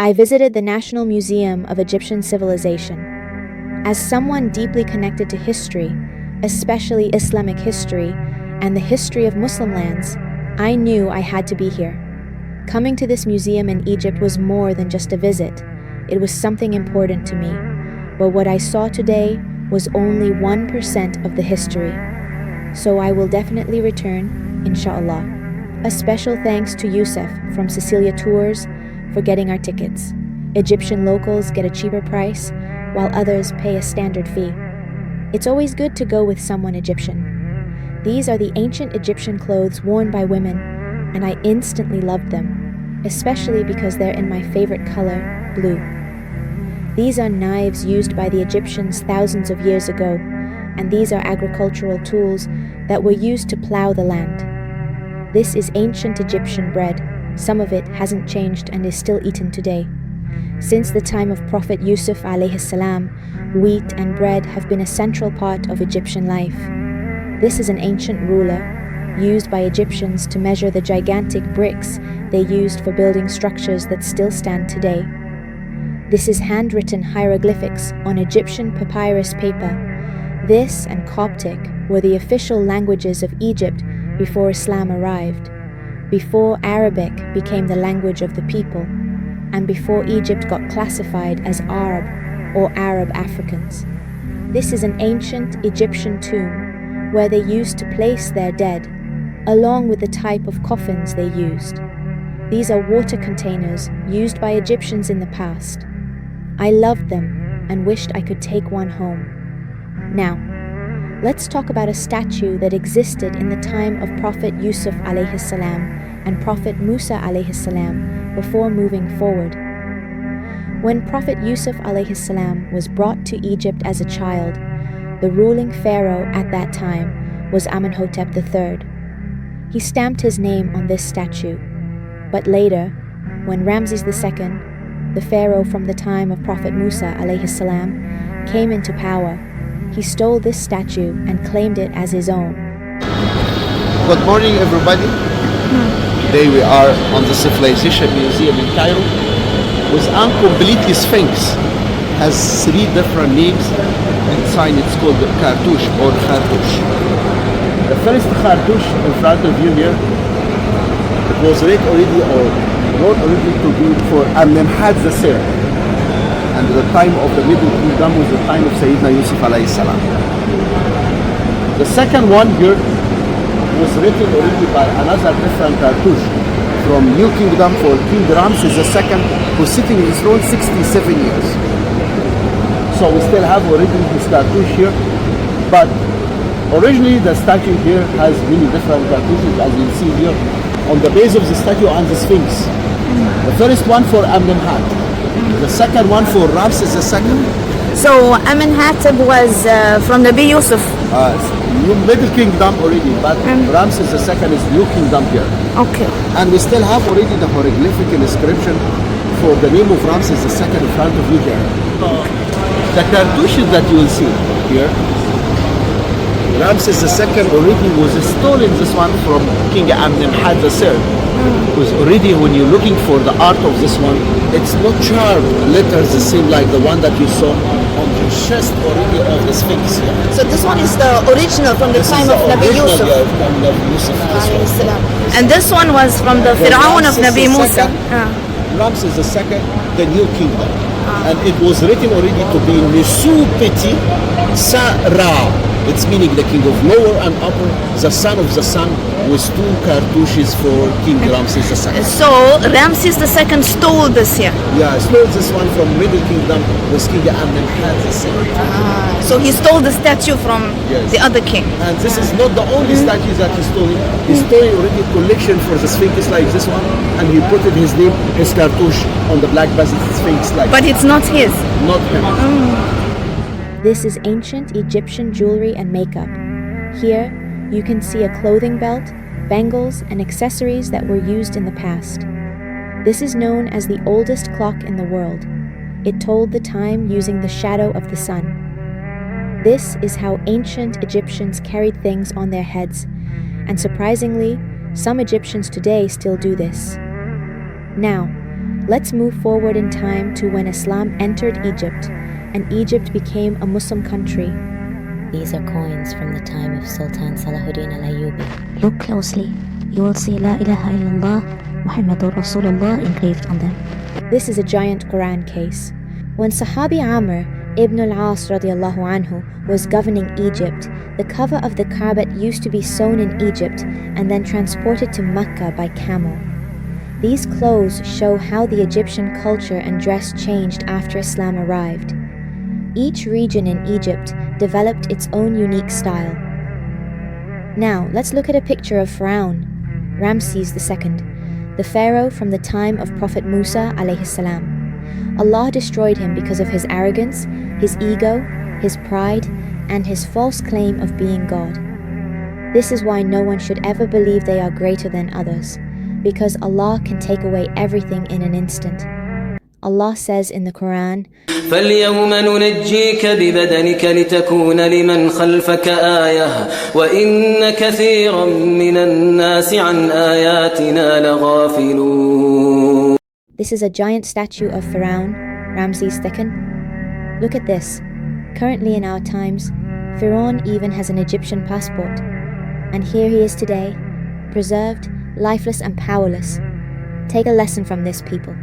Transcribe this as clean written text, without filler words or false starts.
I visited the National Museum of Egyptian Civilization. As someone deeply connected to history, especially Islamic history and the history of Muslim lands, I knew I had to be here. Coming to this museum in Egypt was more than just a visit. It was something important to me. But what I saw today was only 1% of the history. So I will definitely return, inshallah. A special thanks to Yusuf from Cecilia Tours for getting our tickets. Egyptian locals get a cheaper price, while others pay a standard fee. It's always good to go with someone Egyptian. These are the ancient Egyptian clothes worn by women, and I instantly loved them, especially because they're in my favorite color, blue. These are knives used by the Egyptians thousands of years ago, and these are agricultural tools that were used to plow the land. This is ancient Egyptian bread. Some of it hasn't changed and is still eaten today. Since the time of Prophet Yusuf, عليه السلام, wheat and bread have been a central part of Egyptian life. This is an ancient ruler used by Egyptians to measure the gigantic bricks they used for building structures that still stand today. This is handwritten hieroglyphics on Egyptian papyrus paper. This and Coptic were the official languages of Egypt before Islam arrived, before Arabic became the language of the people, and before Egypt got classified as Arab or Arab Africans. This is an ancient Egyptian tomb where they used to place their dead, along with the type of coffins they used. These are water containers used by Egyptians in the past. I loved them and wished I could take one home. Now, let's talk about a statue that existed in the time of Prophet Yusuf alayhi salam and Prophet Musa alayhi salam before moving forward. When Prophet Yusuf alayhi salam was brought to Egypt as a child, the ruling pharaoh at that time was Amenhotep III. He stamped his name on this statue. But later, when Ramses II, the pharaoh from the time of Prophet Musa alayhi salam, came into power, he stole this statue and claimed it as his own. Good morning, everybody. Today we are on the Civilization Museum in Cairo with completely Sphinx. Has 3 different names. Inside it's called cartouche or khartouche. The first khartouche in front of you here, it was written already to be for Amenhotep III. And the time of the Middle Kingdom was the time of Sayyidina Yusuf alayhi salam. The second one here was written already by another different cartouche from New Kingdom for King Ramses II, who's sitting in his throne 67 years. So we still have already his cartouche here, but originally the statue here has many different cartouches, as you see here on the base of the statue and the Sphinx. The first one for Amenhotep. The second one for Ramses II. So Amenhotep was from Nabi Yusuf. Middle Kingdom already, but Ramses II is New Kingdom here. Okay. And we still have already the hieroglyphic inscription for the name of Ramses II in front of you here. The cartouches that you will see here, Ramses II already was stolen this one from King Amenhotep III. Because already when you're looking for the art of this one, it's not charved letters the same like the one that you saw on the chest already of the Sphinx. So this one is the original from the time of Nabi Yusuf. And this one was from the Fir'aun of Nabi Musa. Ramses II, the New Kingdom. And it was written already to be Nisupeti Sa-Ra. It's meaning the king of lower and upper, the son of the sun, with 2 cartouches for King Ramses II. So Ramses II stole this here. Yeah, stole this one from Middle Kingdom with King Amenhotep II. So he stole the statue from the other king. And this is not the only statue that he stole. He stole already a collection for the Sphinx like this one, and he put his name, his cartouche on the black basalt Sphinx like. But it's not his. Not him. This is ancient Egyptian jewelry and makeup. Here, you can see a clothing belt, bangles, and accessories that were used in the past. This is known as the oldest clock in the world. It told the time using the shadow of the sun. This is how ancient Egyptians carried things on their heads, and surprisingly, some Egyptians today still do this. Now, Let's move forward in time to when Islam entered Egypt and Egypt became a Muslim country. These are coins from the time of Sultan Salahuddin al-Ayyubi. Look closely. You will see La ilaha illallah Muhammadur Rasulullah engraved on them. This is a giant Quran case. When Sahabi Amr ibn al-As radiallahu anhu was governing Egypt, the cover of the Kaaba used to be sewn in Egypt and then transported to Makkah by camel. These clothes show how the Egyptian culture and dress changed after Islam arrived. Each region in Egypt developed its own unique style. Now, let's look at a picture of Pharaoh, Ramses II, the pharaoh from the time of Prophet Musa, عليه السلام. Allah destroyed him because of his arrogance, his ego, his pride, and his false claim of being God. This is why no one should ever believe they are greater than others, because Allah can take away everything in an instant. Allah says in the Quran, فَالْيَوْمَ نُنَجِّيكَ بِبَدَنِكَ لِتَكُونَ لِمَنْ خَلْفَكَ آيَةً وَإِنَّ كَثِيرًا مِنَ النَّاسِ عَنْ آيَاتِنَا لَغَافِلُونَ. This is a giant statue of Pharaoh, Ramses II. Look at this. Currently in our times, Pharaoh even has an Egyptian passport. And here he is today, preserved, lifeless and powerless. Take a lesson from this, people.